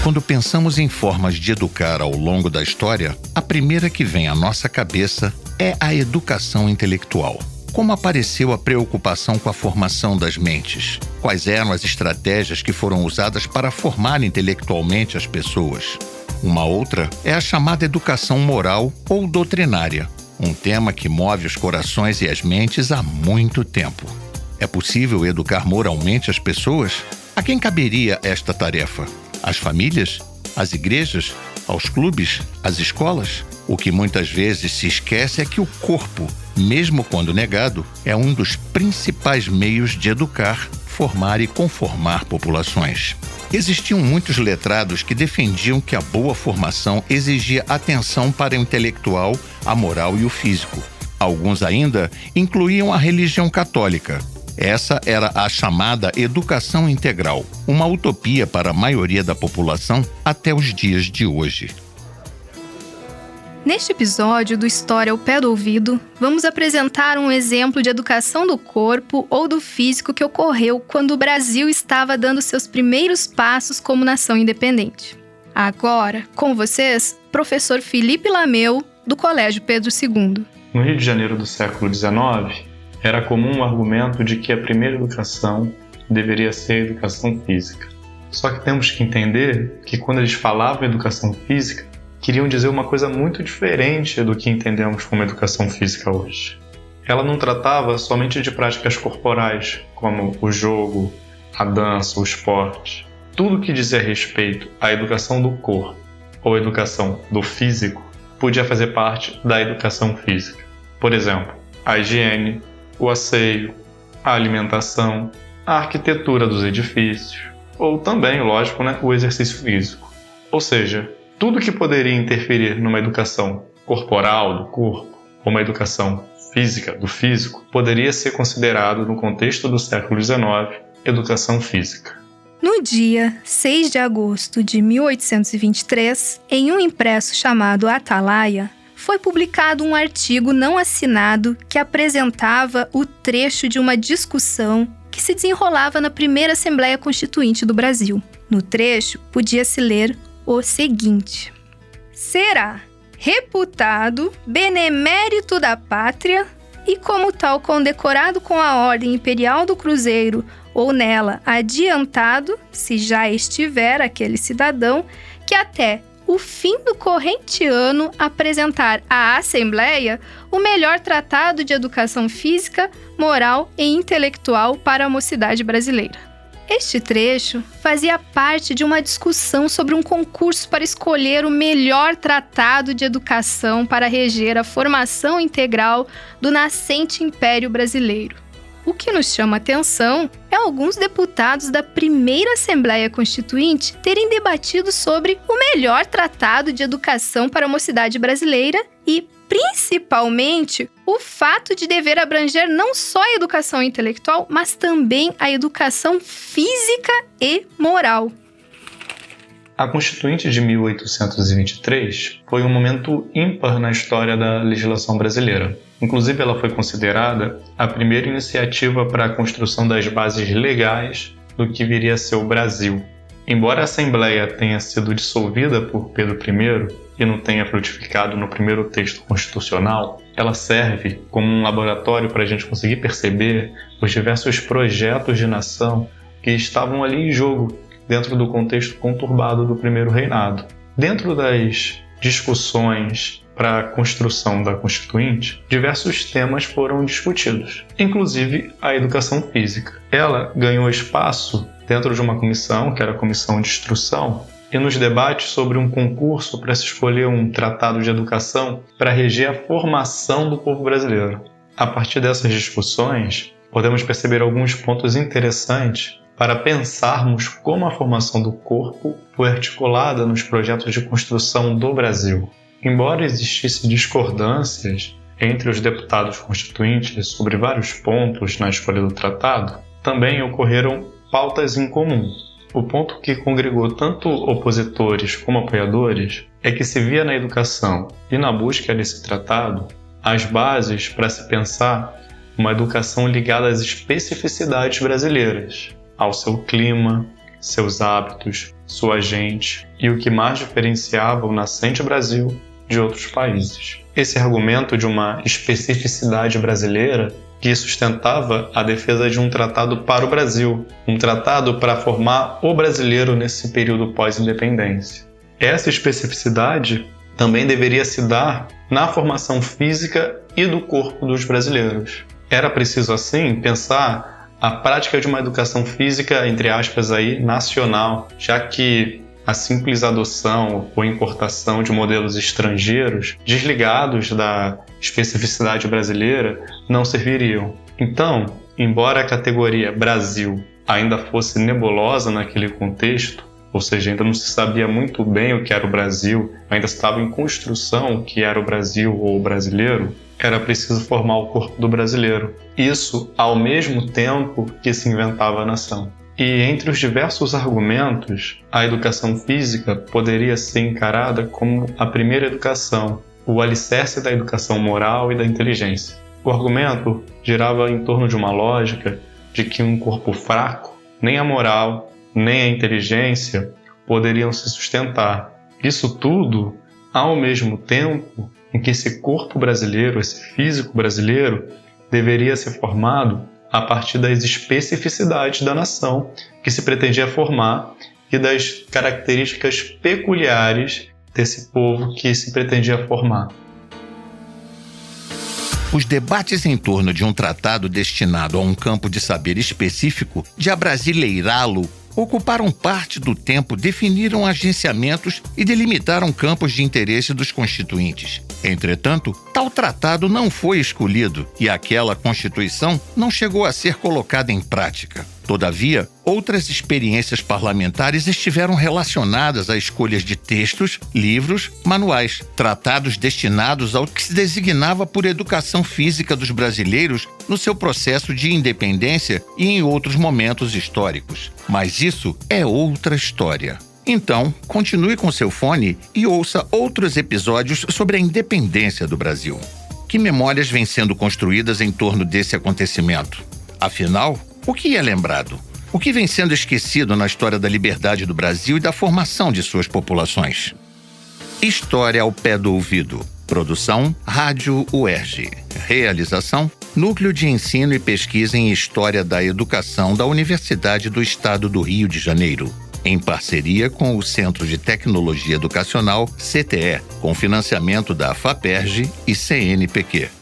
Quando pensamos em formas de educar ao longo da história, a primeira que vem à nossa cabeça é a educação intelectual. Como apareceu a preocupação com a formação das mentes? Quais eram as estratégias que foram usadas para formar intelectualmente as pessoas? Uma outra é a chamada educação moral ou doutrinária, um tema que move os corações e as mentes há muito tempo. É possível educar moralmente as pessoas? A quem caberia esta tarefa? Às famílias? Às igrejas? Aos clubes? Às escolas? O que muitas vezes se esquece é que o corpo, mesmo quando negado, é um dos principais meios de educar, formar e conformar populações. Existiam muitos letrados que defendiam que a boa formação exigia atenção para o intelectual, a moral e o físico. Alguns ainda incluíam a religião católica. Essa era a chamada educação integral, uma utopia para a maioria da população até os dias de hoje. Neste episódio do História ao Pé do Ouvido, vamos apresentar um exemplo de educação do corpo ou do físico que ocorreu quando o Brasil estava dando seus primeiros passos como nação independente. Agora, com vocês, professor Felipe Lameu, do Colégio Pedro II. No Rio de Janeiro do século XIX, era comum o argumento de que a primeira educação deveria ser a educação física. Só que temos que entender que quando eles falavam educação física, queriam dizer uma coisa muito diferente do que entendemos como educação física hoje. Ela não tratava somente de práticas corporais, como o jogo, a dança, o esporte. Tudo que dizia respeito à educação do corpo ou educação do físico podia fazer parte da educação física. Por exemplo, a higiene, o asseio, a alimentação, a arquitetura dos edifícios, ou também, lógico, o exercício físico. Ou seja, tudo que poderia interferir numa educação corporal do corpo, ou uma educação física do físico, poderia ser considerado, no contexto do século XIX, educação física. No dia 6 de agosto de 1823, em um impresso chamado Atalaia, foi publicado um artigo não assinado que apresentava o trecho de uma discussão que se desenrolava na primeira Assembleia Constituinte do Brasil. No trecho, podia-se ler o seguinte: será reputado benemérito da pátria e, como tal, condecorado com a Ordem Imperial do Cruzeiro ou nela adiantado, se já estiver aquele cidadão, que até o fim do corrente ano apresentar à Assembleia o melhor tratado de educação física, moral e intelectual para a mocidade brasileira. Este trecho fazia parte de uma discussão sobre um concurso para escolher o melhor tratado de educação para reger a formação integral do nascente Império Brasileiro. O que nos chama a atenção é alguns deputados da primeira Assembleia Constituinte terem debatido sobre o melhor tratado de educação para a mocidade brasileira e, principalmente, o fato de dever abranger não só a educação intelectual, mas também a educação física e moral. A Constituinte de 1823 foi um momento ímpar na história da legislação brasileira. Inclusive, ela foi considerada a primeira iniciativa para a construção das bases legais do que viria a ser o Brasil. Embora a Assembleia tenha sido dissolvida por Pedro I e não tenha frutificado no primeiro texto constitucional, ela serve como um laboratório para a gente conseguir perceber os diversos projetos de nação que estavam ali em jogo dentro do contexto conturbado do primeiro reinado. Dentro das discussões para a construção da Constituinte, diversos temas foram discutidos, inclusive a educação física. Ela ganhou espaço dentro de uma comissão, que era a Comissão de Instrução, e nos debates sobre um concurso para se escolher um tratado de educação para reger a formação do povo brasileiro. A partir dessas discussões, podemos perceber alguns pontos interessantes para pensarmos como a formação do corpo foi articulada nos projetos de construção do Brasil. Embora existissem discordâncias entre os deputados constituintes sobre vários pontos na escolha do tratado, também ocorreram pautas em comum. O ponto que congregou tanto opositores como apoiadores é que se via na educação e na busca desse tratado as bases para se pensar uma educação ligada às especificidades brasileiras, ao seu clima, seus hábitos, sua gente e o que mais diferenciava o nascente Brasil de outros países. Esse argumento de uma especificidade brasileira que sustentava a defesa de um tratado para o Brasil, um tratado para formar o brasileiro nesse período pós-independência. Essa especificidade também deveria se dar na formação física e do corpo dos brasileiros. Era preciso, assim, pensar a prática de uma educação física, entre aspas, aí, nacional, já que a simples adoção ou importação de modelos estrangeiros, desligados da especificidade brasileira, não serviriam. Então, embora a categoria Brasil ainda fosse nebulosa naquele contexto, ou seja, ainda não se sabia muito bem o que era o Brasil, ainda estava em construção o que era o Brasil ou o brasileiro, era preciso formar o corpo do brasileiro. Isso ao mesmo tempo que se inventava a nação. E entre os diversos argumentos, a educação física poderia ser encarada como a primeira educação, o alicerce da educação moral e da inteligência. O argumento girava em torno de uma lógica de que um corpo fraco, nem a moral, nem a inteligência poderiam se sustentar. Isso tudo ao mesmo tempo em que esse corpo brasileiro, esse físico brasileiro, deveria ser formado a partir das especificidades da nação que se pretendia formar e das características peculiares desse povo que se pretendia formar. Os debates em torno de um tratado destinado a um campo de saber específico, de abrasileirá-lo, ocuparam parte do tempo, definiram agenciamentos e delimitaram campos de interesse dos constituintes. Entretanto, tal tratado não foi escolhido e aquela Constituição não chegou a ser colocada em prática. Todavia, outras experiências parlamentares estiveram relacionadas a escolhas de textos, livros, manuais, tratados destinados ao que se designava por educação física dos brasileiros no seu processo de independência e em outros momentos históricos. Mas isso é outra história. Então, continue com seu fone e ouça outros episódios sobre a independência do Brasil. Que memórias vêm sendo construídas em torno desse acontecimento? Afinal, o que é lembrado? O que vem sendo esquecido na história da liberdade do Brasil e da formação de suas populações? História ao pé do ouvido. Produção Rádio UERJ. Realização Núcleo de Ensino e Pesquisa em História da Educação da Universidade do Estado do Rio de Janeiro, em parceria com o Centro de Tecnologia Educacional, CTE, com financiamento da FAPERJ e CNPq.